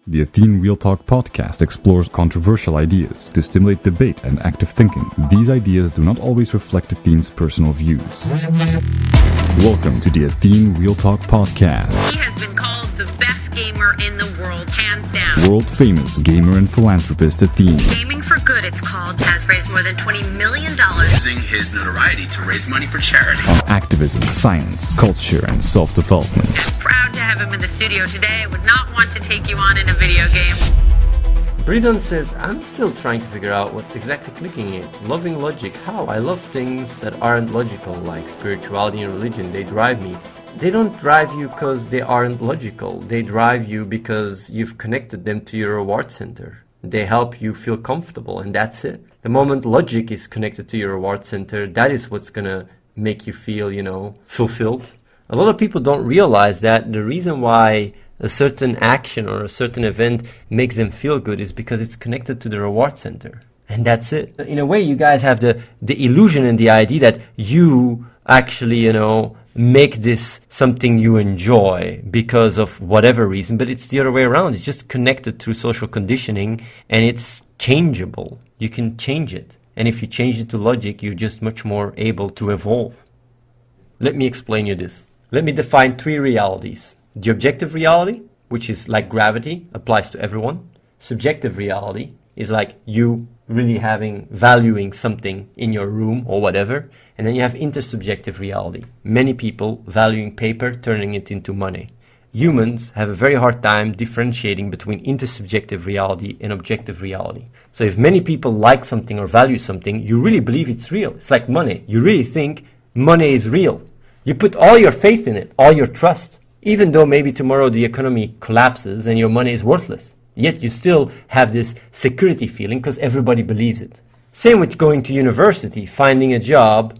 The Athene Real Talk Podcast explores controversial ideas to stimulate debate and active thinking. These ideas do not always reflect Athene's personal views. Welcome to the Athene Real Talk Podcast. He has been called the best gamer in the world, hands down. World-famous gamer and philanthropist Athene. Gaming for Good, it's called, has raised more than $20 million. Using his notoriety to raise money for charity. On activism, science, culture, and self-development. Proud to have him in the studio today. I would not want to take you on in a video game. Bridon says, I'm still trying to figure out what exactly clicking is. Loving logic. How? I love things that aren't logical, like spirituality and religion. They drive me. They don't drive you because they aren't logical. They drive you because you've connected them to your reward center. They help you feel comfortable, and that's it. The moment logic is connected to your reward center, that is what's gonna make you feel, fulfilled. A lot of people don't realize that the reason why a certain action or a certain event makes them feel good is because it's connected to the reward center. And that's it. In a way, you guys have the illusion and the idea that you actually, make this something you enjoy because of whatever reason, but it's the other way around. It's just connected through social conditioning, and it's changeable. You can change it. And if you change it to logic, you're just much more able to evolve. Let me explain you this. Let me define 3 realities. The objective reality, which is like gravity, applies to everyone. Subjective reality is like you really valuing something in your room or whatever. And then you have intersubjective reality. Many people valuing paper, turning it into money. Humans have a very hard time differentiating between intersubjective reality and objective reality. So if many people like something or value something, you really believe it's real. It's like money. You really think money is real. You put all your faith in it, all your trust, even though maybe tomorrow the economy collapses and your money is worthless. Yet you still have this security feeling because everybody believes it. Same with going to university, finding a job,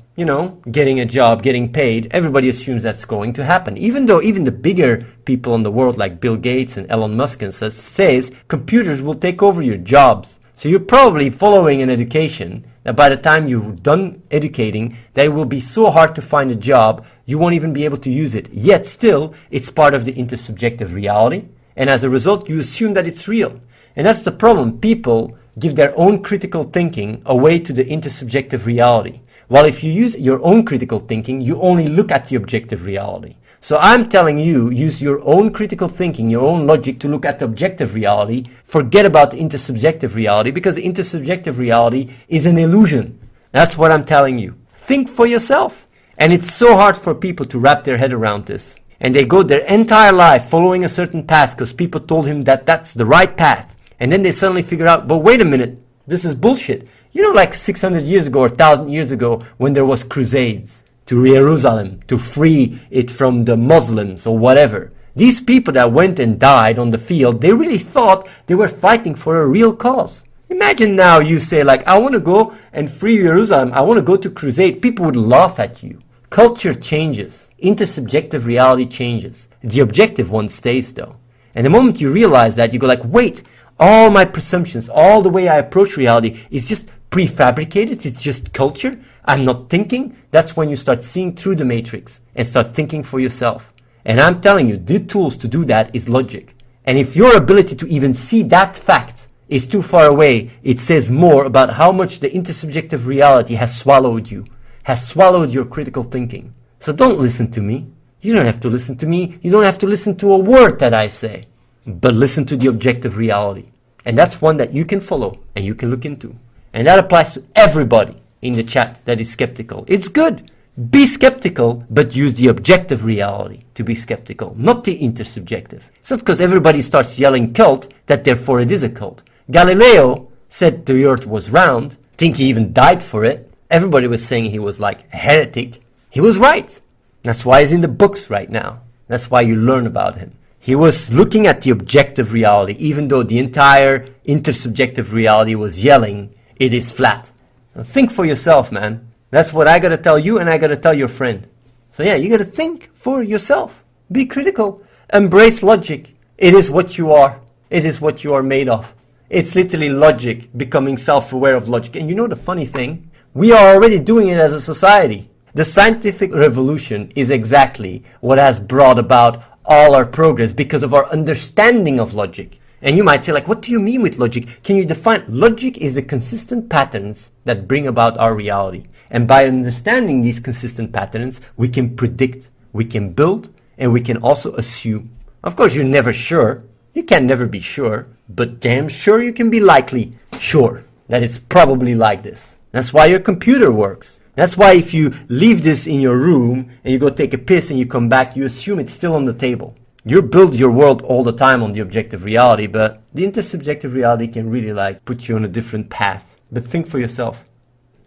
getting a job, getting paid. Everybody assumes that's going to happen. Even though even the bigger people in the world like Bill Gates and Elon Musk and such says computers will take over your jobs. So you're probably following an education that by the time you're done educating, that it will be so hard to find a job, you won't even be able to use it. Yet still, it's part of the intersubjective reality. And as a result, you assume that it's real. And that's the problem. People give their own critical thinking away to the intersubjective reality. While if you use your own critical thinking, you only look at the objective reality. So I'm telling you, use your own critical thinking, your own logic to look at the objective reality. Forget about the intersubjective reality, because the intersubjective reality is an illusion. That's what I'm telling you. Think for yourself. And it's so hard for people to wrap their head around this. And they go their entire life following a certain path because people told him that that's the right path. And then they suddenly figure out, but wait a minute, this is bullshit. Like 600 years ago or 1,000 years ago when there was crusades to Jerusalem to free it from the Muslims or whatever. These people that went and died on the field, they really thought they were fighting for a real cause. Imagine now you say I want to go and free Jerusalem. I want to go to crusade. People would laugh at you. Culture changes. Intersubjective reality changes. The objective one stays though. And the moment you realize that, you go wait, all my presumptions, all the way I approach reality is just prefabricated. It's just culture. I'm not thinking. That's when you start seeing through the matrix and start thinking for yourself. And I'm telling you, the tools to do that is logic. And if your ability to even see that fact is too far away, it says more about how much the intersubjective reality has swallowed you, has swallowed your critical thinking. So don't listen to me. You don't have to listen to me. You don't have to listen to a word that I say. But listen to the objective reality. And that's one that you can follow and you can look into. And that applies to everybody in the chat that is skeptical. It's good. Be skeptical, but use the objective reality to be skeptical, not the intersubjective. It's not because everybody starts yelling cult that therefore it is a cult. Galileo said the earth was round. I think he even died for it. Everybody was saying he was a heretic. He was right. That's why he's in the books right now. That's why you learn about him. He was looking at the objective reality, even though the entire intersubjective reality was yelling, it is flat. Now think for yourself, man. That's what I gotta tell you, and I gotta tell your friend. So yeah, you gotta think for yourself. Be critical. Embrace logic. It is what you are. It is what you are made of. It's literally logic, becoming self-aware of logic. And you know the funny thing? We are already doing it as a society. The scientific revolution is exactly what has brought about all our progress because of our understanding of logic. And you might say, like, what do you mean with logic? Can you define? Logic is the consistent patterns that bring about our reality. And by understanding these consistent patterns, we can predict, we can build, and we can also assume. Of course, you're never sure. You can never be sure, but damn sure you can be likely sure that it's probably like this. That's why your computer works. That's why if you leave this in your room and you go take a piss and you come back, you assume it's still on the table. You build your world all the time on the objective reality, but the intersubjective reality can really like put you on a different path. But think for yourself.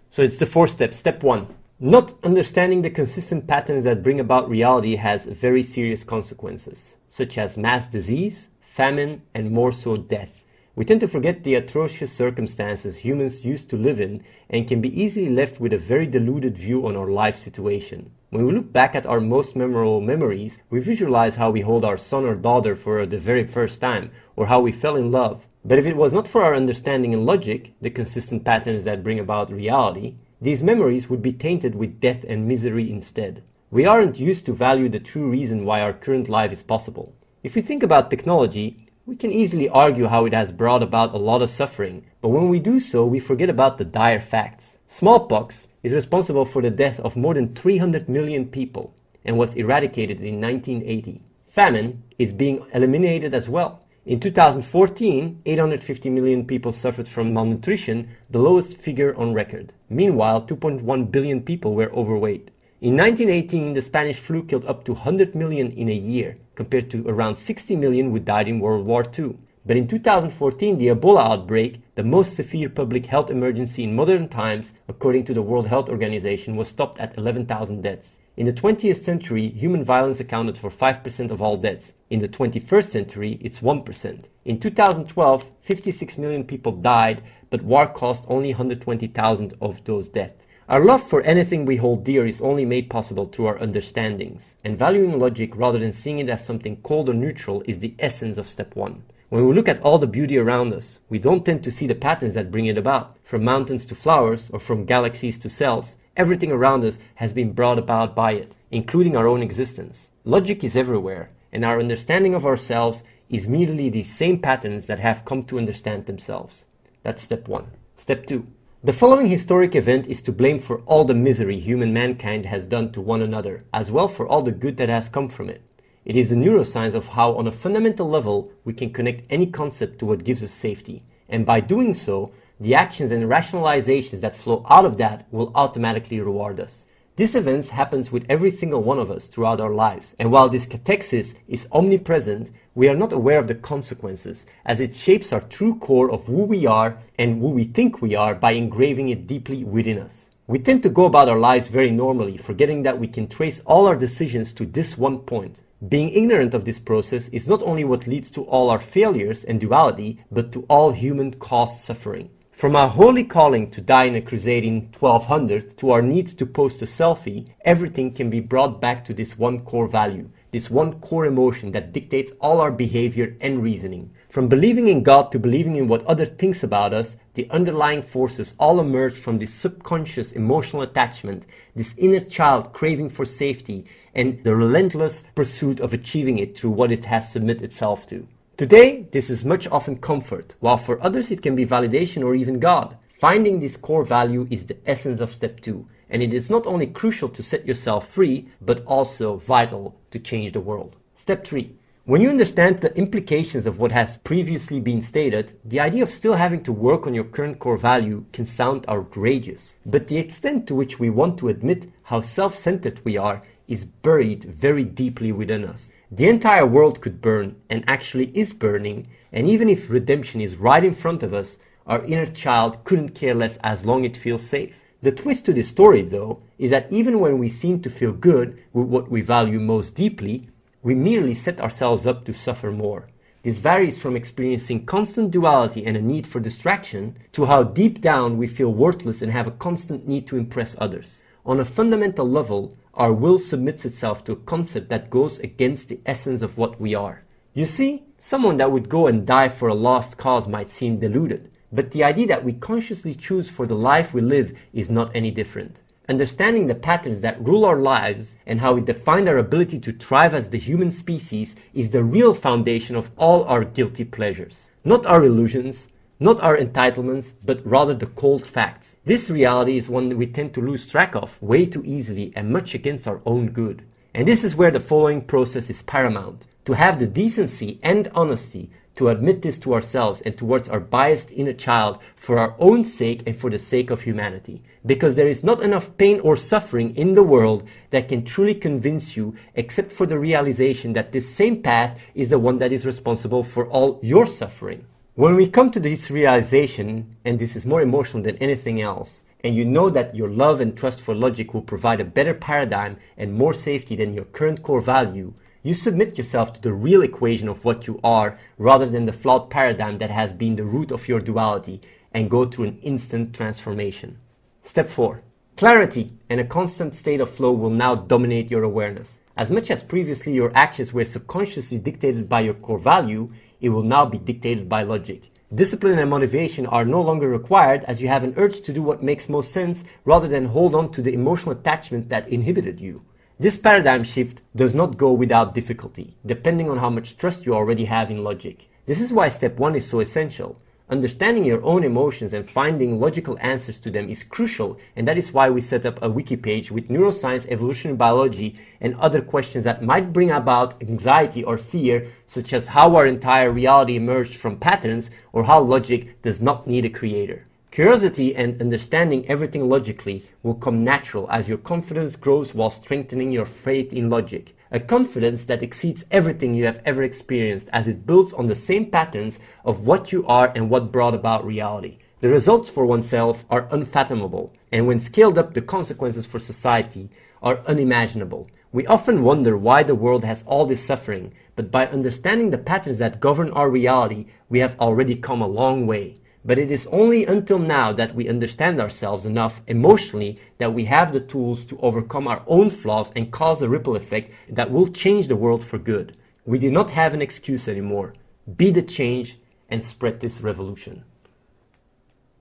So it's the 4 steps. Step 1. Not understanding the consistent patterns that bring about reality has very serious consequences, such as mass disease, famine, and more so death. We tend to forget the atrocious circumstances humans used to live in and can be easily left with a very diluted view on our life situation. When we look back at our most memorable memories, we visualize how we hold our son or daughter for the very first time, or how we fell in love. But if it was not for our understanding and logic, the consistent patterns that bring about reality, these memories would be tainted with death and misery instead. We aren't used to value the true reason why our current life is possible. If we think about technology, we can easily argue how it has brought about a lot of suffering, but when we do so, we forget about the dire facts. Smallpox is responsible for the death of more than 300 million people and was eradicated in 1980. Famine is being eliminated as well. In 2014, 850 million people suffered from malnutrition, the lowest figure on record. Meanwhile, 2.1 billion people were overweight. In 1918, the Spanish flu killed up to 100 million in a year, compared to around 60 million who died in World War II. But in 2014, the Ebola outbreak, the most severe public health emergency in modern times, according to the World Health Organization, was stopped at 11,000 deaths. In the 20th century, human violence accounted for 5% of all deaths. In the 21st century, it's 1%. In 2012, 56 million people died, but war cost only 120,000 of those deaths. Our love for anything we hold dear is only made possible through our understandings, and valuing logic rather than seeing it as something cold or neutral is the essence of step 1. When we look at all the beauty around us, we don't tend to see the patterns that bring it about. From mountains to flowers, or from galaxies to cells, everything around us has been brought about by it, including our own existence. Logic is everywhere, and our understanding of ourselves is merely these same patterns that have come to understand themselves. That's step 1. Step 2. The following historic event is to blame for all the misery human mankind has done to one another, as well for all the good that has come from it. It is the neuroscience of how, on a fundamental level, we can connect any concept to what gives us safety. And by doing so, the actions and rationalizations that flow out of that will automatically reward us. This event happens with every single one of us throughout our lives, and while this catexis is omnipresent, we are not aware of the consequences, as it shapes our true core of who we are and who we think we are by engraving it deeply within us. We tend to go about our lives very normally, forgetting that we can trace all our decisions to this one point. Being ignorant of this process is not only what leads to all our failures and duality, but to all human-caused suffering. From our holy calling to die in a crusade in 1200 to our need to post a selfie, everything can be brought back to this one core value, this one core emotion that dictates all our behavior and reasoning. From believing in God to believing in what others think about us, the underlying forces all emerge from this subconscious emotional attachment, this inner child craving for safety, and the relentless pursuit of achieving it through what it has submitted itself to. Today, this is much often comfort, while for others it can be validation or even God. Finding this core value is the essence of step 2, and it is not only crucial to set yourself free, but also vital to change the world. Step 3. When you understand the implications of what has previously been stated, the idea of still having to work on your current core value can sound outrageous. But the extent to which we want to admit how self-centered we are is buried very deeply within us. The entire world could burn, and actually is burning, and even if redemption is right in front of us, our inner child couldn't care less as long as it feels safe. The twist to this story, though, is that even when we seem to feel good with what we value most deeply, we merely set ourselves up to suffer more. This varies from experiencing constant duality and a need for distraction to how deep down we feel worthless and have a constant need to impress others. On a fundamental level, our will submits itself to a concept that goes against the essence of what we are. You see, someone that would go and die for a lost cause might seem deluded, but the idea that we consciously choose for the life we live is not any different. Understanding the patterns that rule our lives and how we define our ability to thrive as the human species is the real foundation of all our guilty pleasures. Not our illusions, not our entitlements, but rather the cold facts. This reality is one that we tend to lose track of way too easily and much against our own good. And this is where the following process is paramount. To have the decency and honesty to admit this to ourselves and towards our biased inner child for our own sake and for the sake of humanity. Because there is not enough pain or suffering in the world that can truly convince you, except for the realization that this same path is the one that is responsible for all your suffering. When we come to this realization, and this is more emotional than anything else, and you know that your love and trust for logic will provide a better paradigm and more safety than your current core value, you submit yourself to the real equation of what you are rather than the flawed paradigm that has been the root of your duality, and go through an instant transformation. Step 4. Clarity and a constant state of flow will now dominate your awareness. As much as previously your actions were subconsciously dictated by your core value, it will now be dictated by logic. Discipline and motivation are no longer required as you have an urge to do what makes most sense rather than hold on to the emotional attachment that inhibited you. This paradigm shift does not go without difficulty, depending on how much trust you already have in logic. This is why step 1 is so essential. Understanding your own emotions and finding logical answers to them is crucial, and that is why we set up a wiki page with neuroscience, evolutionary biology, and other questions that might bring about anxiety or fear, such as how our entire reality emerged from patterns or how logic does not need a creator. Curiosity and understanding everything logically will come natural as your confidence grows while strengthening your faith in logic. A confidence that exceeds everything you have ever experienced as it builds on the same patterns of what you are and what brought about reality. The results for oneself are unfathomable, and when scaled up, the consequences for society are unimaginable. We often wonder why the world has all this suffering, but by understanding the patterns that govern our reality, we have already come a long way. But it is only until now that we understand ourselves enough emotionally that we have the tools to overcome our own flaws and cause a ripple effect that will change the world for good. We do not have an excuse anymore. Be the change and spread this revolution.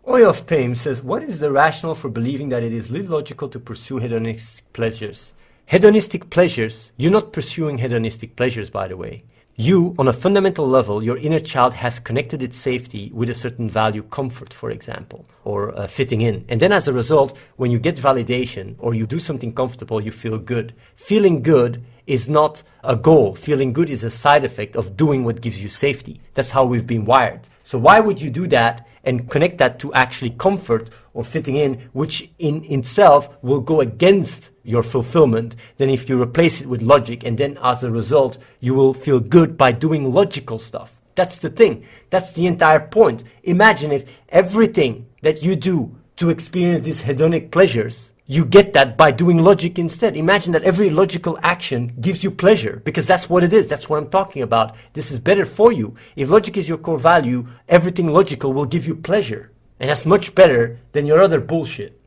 Oil of Pain says, what is the rationale for believing that it is illogical to pursue hedonistic pleasures? Hedonistic pleasures? You're not pursuing hedonistic pleasures, by the way. You, on a fundamental level, your inner child has connected its safety with a certain value, comfort, for example, or fitting in. And then as a result, when you get validation or you do something comfortable, you feel good. Feeling good is not a goal. Feeling good is a side effect of doing what gives you safety. That's how we've been wired. So why would you do that and connect that to actually comfort or fitting in, which in itself will go against your fulfillment, than if you replace it with logic and then as a result you will feel good by doing logical stuff. That's the thing. That's the entire point. Imagine if everything that you do to experience these hedonic pleasures, you get that by doing logic instead. Imagine that every logical action gives you pleasure, because that's what it is. That's what I'm talking about. This is better for you. If logic is your core value, everything logical will give you pleasure. And that's much better than your other bullshit.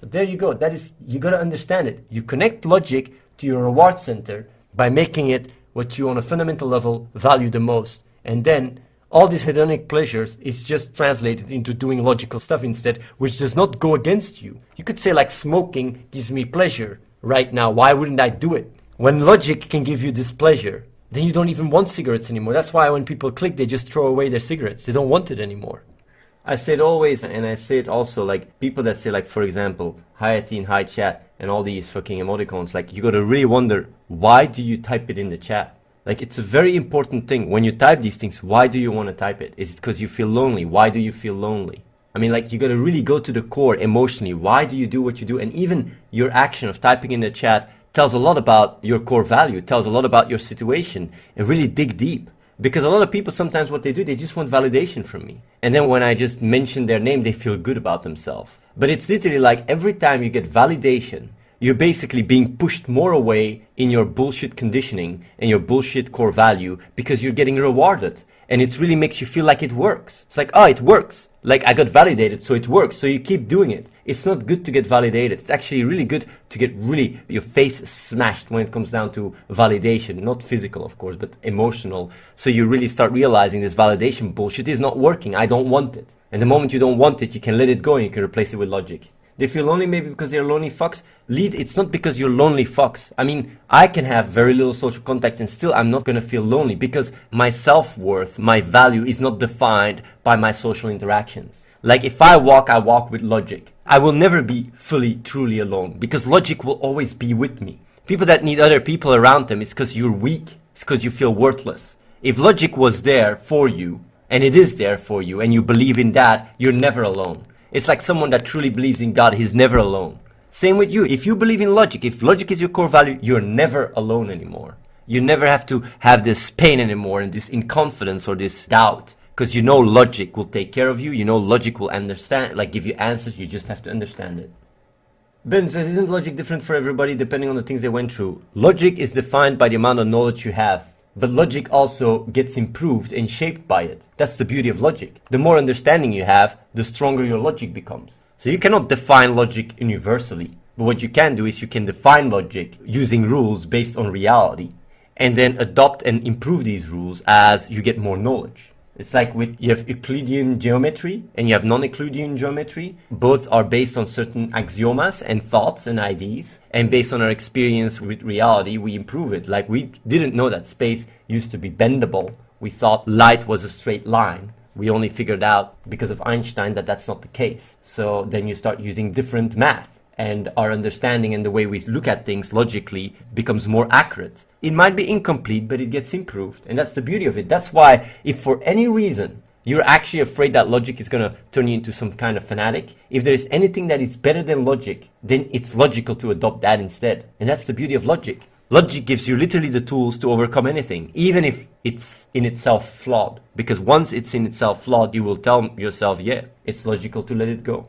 But there you go. That is, you got to understand it. You connect logic to your reward center by making it what you on a fundamental level value the most. And then all these hedonic pleasures is just translated into doing logical stuff instead, which does not go against you. You could say like smoking gives me pleasure right now. Why wouldn't I do it? When logic can give you this pleasure, then you don't even want cigarettes anymore. That's why when people click, they just throw away their cigarettes. They don't want it anymore. I say it always, and I say it also, like people that say, like, for example, hi Athene, hi chat, and all these fucking emoticons, like you gotta really wonder, why do you type it in the chat? Like, it's a very important thing. When you type these things, why do you want to type it? Is it because you feel lonely? Why do you feel lonely? I mean, like, you gotta really go to the core emotionally. Why do you do what you do? And even your action of typing in the chat tells a lot about your core value. It tells a lot about your situation. And really dig deep. Because a lot of people, sometimes what they do, they just want validation from me. And then when I just mention their name, they feel good about themselves. But it's literally like every time you get validation, you're basically being pushed more away in your bullshit conditioning and your bullshit core value because you're getting rewarded. And it really makes you feel like it works. It's like, oh, it works. Like, I got validated, so it works. So you keep doing it. It's not good to get validated. It's actually really good to get really your face smashed when it comes down to validation. Not physical, of course, but emotional. So you really start realizing this validation bullshit is not working. I don't want it. And the moment you don't want it, you can let it go and you can replace it with logic. They feel lonely maybe because they're lonely fucks. It's not because you're lonely fucks. I mean, I can have very little social contact and still I'm not going to feel lonely because my self-worth, my value is not defined by my social interactions. Like if I walk with logic. I will never be fully, truly alone because logic will always be with me. People that need other people around them, it's because you're weak. It's because you feel worthless. If logic was there for you, and it is there for you, and you believe in that, you're never alone. It's like someone that truly believes in God, he's never alone. Same with you. If you believe in logic, if logic is your core value, you're never alone anymore. You never have to have this pain anymore and this inconfidence or this doubt. Because you know logic will take care of you. You know logic will understand, like give you answers. You just have to understand it. Ben says, isn't logic different for everybody depending on the things they went through? Logic is defined by the amount of knowledge you have. But logic also gets improved and shaped by it. That's the beauty of logic. The more understanding you have, the stronger your logic becomes. So you cannot define logic universally. But what you can do is you can define logic using rules based on reality and then adopt and improve these rules as you get more knowledge. It's like you have Euclidean geometry and you have non-Euclidean geometry. Both are based on certain axiomas and thoughts and ideas. And based on our experience with reality, we improve it. Like we didn't know that space used to be bendable. We thought light was a straight line. We only figured out because of Einstein that that's not the case. So then you start using different math. And our understanding and the way we look at things logically becomes more accurate. It might be incomplete, but it gets improved. And that's the beauty of it. That's why if for any reason you're actually afraid that logic is going to turn you into some kind of fanatic, if there is anything that is better than logic, then it's logical to adopt that instead. And that's the beauty of logic. Logic gives you literally the tools to overcome anything, even if it's in itself flawed. Because once it's in itself flawed, you will tell yourself, yeah, it's logical to let it go.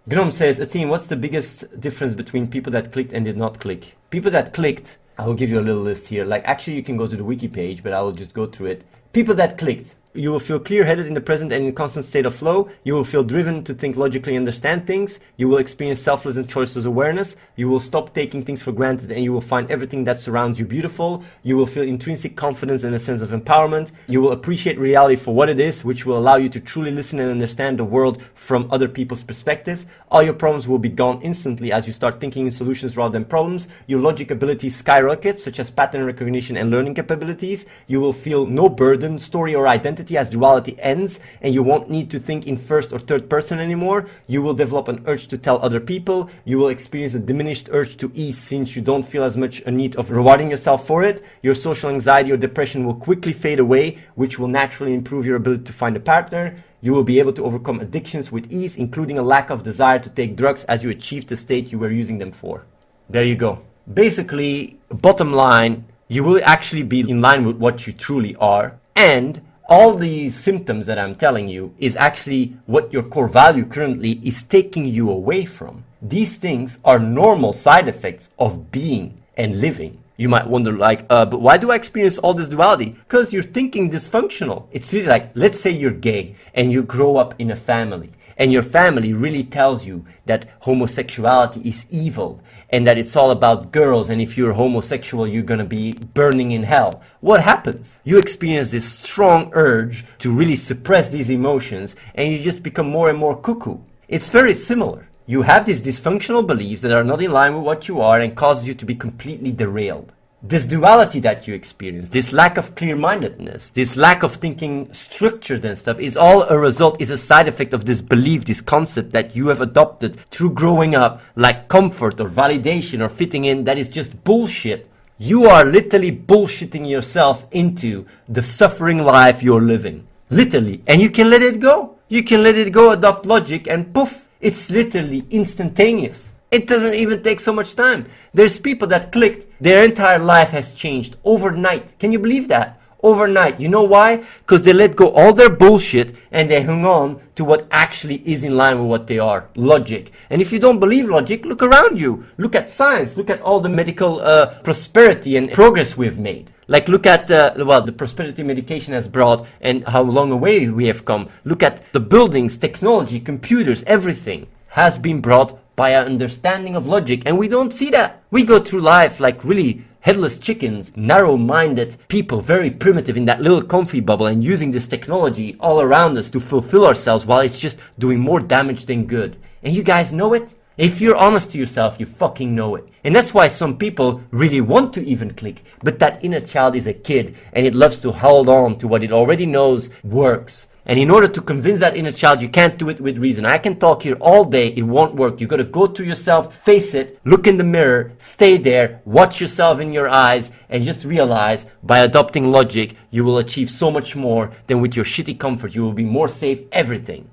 Gnom says, Athene, what's the biggest difference between people that clicked and did not click? People that clicked, I will give you a little list here. Like, actually, you can go to the wiki page, but I will just go through it. People that clicked, you will feel clear-headed in the present and in constant state of flow. You will feel driven to think logically and understand things. You will experience selfless and choiceless awareness. You will stop taking things for granted and you will find everything that surrounds you beautiful. You will feel intrinsic confidence and a sense of empowerment. You will appreciate reality for what it is, which will allow you to truly listen and understand the world from other people's perspective. All your problems will be gone instantly as you start thinking in solutions rather than problems. Your logic abilities skyrocket, such as pattern recognition and learning capabilities. You will feel no burden, story, or identity as duality ends, and you won't need to think in first or third person anymore. You will develop an urge to tell other people. You will experience a diminished urge to ease since you don't feel as much a need of rewarding yourself for it. Your social anxiety or depression will quickly fade away, which will naturally improve your ability to find a partner. You will be able to overcome addictions with ease, including a lack of desire to take drugs as you achieve the state you were using them for. There you go. Basically, bottom line, you will actually be in line with what you truly are, and all these symptoms that I'm telling you is actually what your core value currently is taking you away from. These things are normal side effects of being and living. You might wonder but why do I experience all this duality? Because you're thinking dysfunctional. It's really like, let's say you're gay and you grow up in a family and your family really tells you that homosexuality is evil and that it's all about girls, and if you're homosexual, you're gonna be burning in hell. What happens? You experience this strong urge to really suppress these emotions, and you just become more and more cuckoo. It's very similar. You have these dysfunctional beliefs that are not in line with what you are and causes you to be completely derailed. This duality that you experience, this lack of clear-mindedness, this lack of thinking structured and stuff is all is a side effect of this belief, this concept that you have adopted through growing up, like comfort or validation or fitting in, that is just bullshit. You are literally bullshitting yourself into the suffering life you're living. Literally. And you can let it go. You can let it go, adopt logic, and poof, it's literally instantaneous. It doesn't even take so much time. There's people that clicked, their entire life has changed overnight. Can you believe that? Overnight. You know why? Because they let go all their bullshit and they hung on to what actually is in line with what they are. Logic. And if you don't believe logic, look around you. Look at science. Look at all the medical prosperity and progress we've made. Like look at the prosperity medication has brought and how long a way we have come. Look at the buildings, technology, computers, everything has been brought by our understanding of logic, and we don't see that. We go through life like really headless chickens, narrow-minded people, very primitive in that little comfy bubble, and using this technology all around us to fulfill ourselves while it's just doing more damage than good. And you guys know it? If you're honest to yourself, you fucking know it. And that's why some people really want to even click, but that inner child is a kid and it loves to hold on to what it already knows works. And in order to convince that inner child, you can't do it with reason. I can talk here all day, it won't work. You got to go to yourself, face it, look in the mirror, stay there, watch yourself in your eyes, and just realize by adopting logic, you will achieve so much more than with your shitty comfort. You will be more safe, everything.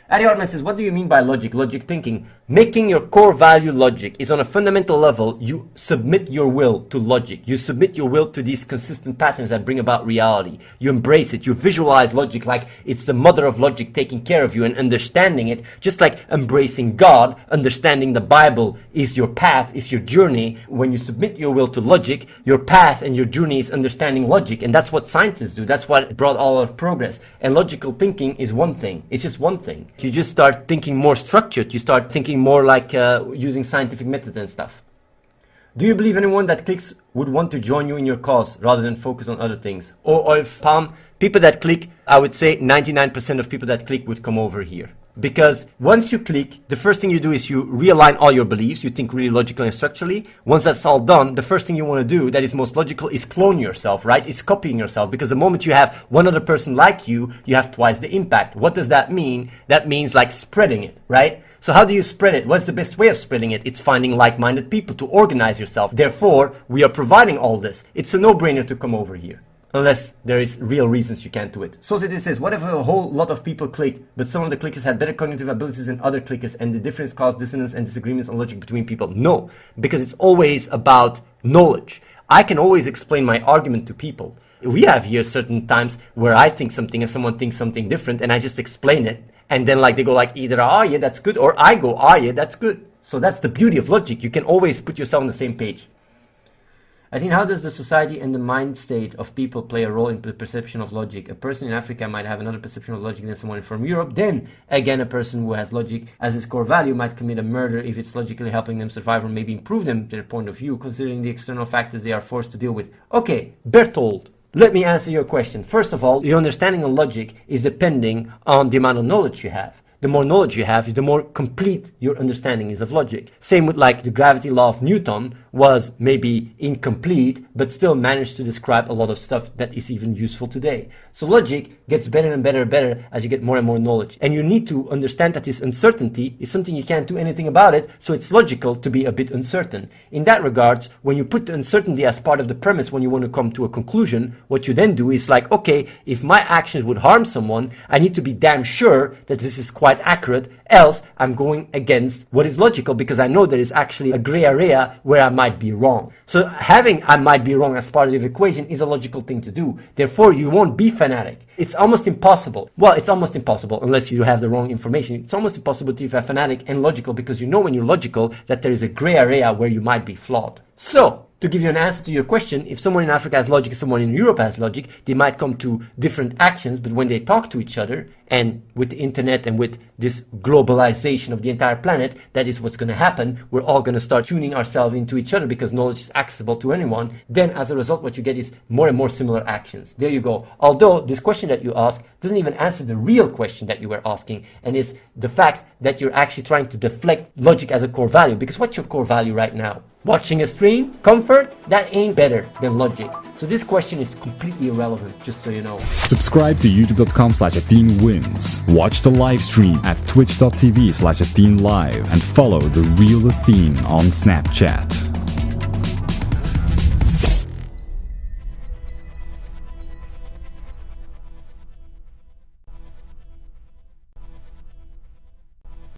Adi Hartman says, what do you mean by logic? Logic thinking. Making your core value logic is on a fundamental level, you submit your will to logic. You submit your will to these consistent patterns that bring about reality. You embrace it. You visualize logic like it's the mother of logic taking care of you and understanding it. Just like embracing God, understanding the Bible is your path, is your journey. When you submit your will to logic, your path and your journey is understanding logic. And that's what scientists do. That's what brought all of progress. And logical thinking is one thing. It's just one thing. You just start thinking more structured. You start thinking more like using scientific methods and stuff. Do you believe anyone that clicks would want to join you in your cause rather than focus on other things? Or if people that click, I would say 99% of people that click would come over here. Because once you click, the first thing you do is you realign all your beliefs. You think really logically and structurally. Once that's all done, the first thing you want to do that is most logical is clone yourself, right? It's copying yourself. Because the moment you have one other person like you, you have twice the impact. What does that mean? That means like spreading it, right? So how do you spread it? What's the best way of spreading it? It's finding like-minded people to organize yourself. Therefore, we are providing all this. It's a no-brainer to come over here. Unless there is real reasons you can't do it. Society says, what if a whole lot of people clicked, but some of the clickers had better cognitive abilities than other clickers, and the difference caused dissonance and disagreements on logic between people? No, because it's always about knowledge. I can always explain my argument to people. We have here certain times where I think something and someone thinks something different, and I just explain it, and then like they go like either, ah, yeah, that's good, or I go, ah, yeah, that's good. So that's the beauty of logic. You can always put yourself on the same page. I think, how does the society and the mind state of people play a role in the perception of logic? A person in Africa might have another perception of logic than someone from Europe. Then, again, a person who has logic as his core value might commit a murder if it's logically helping them survive or maybe improve them, their point of view, considering the external factors they are forced to deal with. Okay, Bertold, let me answer your question. First of all, your understanding of logic is depending on the amount of knowledge you have. The more knowledge you have, the more complete your understanding is of logic. Same with like the gravity law of Newton was maybe incomplete, but still managed to describe a lot of stuff that is even useful today. So logic gets better and better and better as you get more and more knowledge. And you need to understand that this uncertainty is something you can't do anything about it, so it's logical to be a bit uncertain. In that regards, when you put the uncertainty as part of the premise when you want to come to a conclusion, what you then do is like, okay, if my actions would harm someone, I need to be damn sure that this is quite accurate, else I'm going against what is logical because I know there is actually a gray area where I might be wrong. So having I might be wrong as part of the equation is a logical thing to do. Therefore, you won't be fanatic. It's almost impossible. Well, it's almost impossible unless you have the wrong information. It's almost impossible to be fanatic and logical because you know when you're logical that there is a gray area where you might be flawed. So, to give you an answer to your question, if someone in Africa has logic and someone in Europe has logic, they might come to different actions, but when they talk to each other, and with the internet and with this globalization of the entire planet, that is what's going to happen. We're all going to start tuning ourselves into each other because knowledge is accessible to anyone. Then as a result, what you get is more and more similar actions. There you go. Although this question that you ask doesn't even answer the real question that you were asking, and is the fact that you're actually trying to deflect logic as a core value. Because what's your core value right now? Watching a stream? Comfort? That ain't better than logic. So this question is completely irrelevant, just so you know. Subscribe to youtube.com/AtheneWins. Watch the live stream at twitch.tv/AtheneLive and follow the real Athene on Snapchat.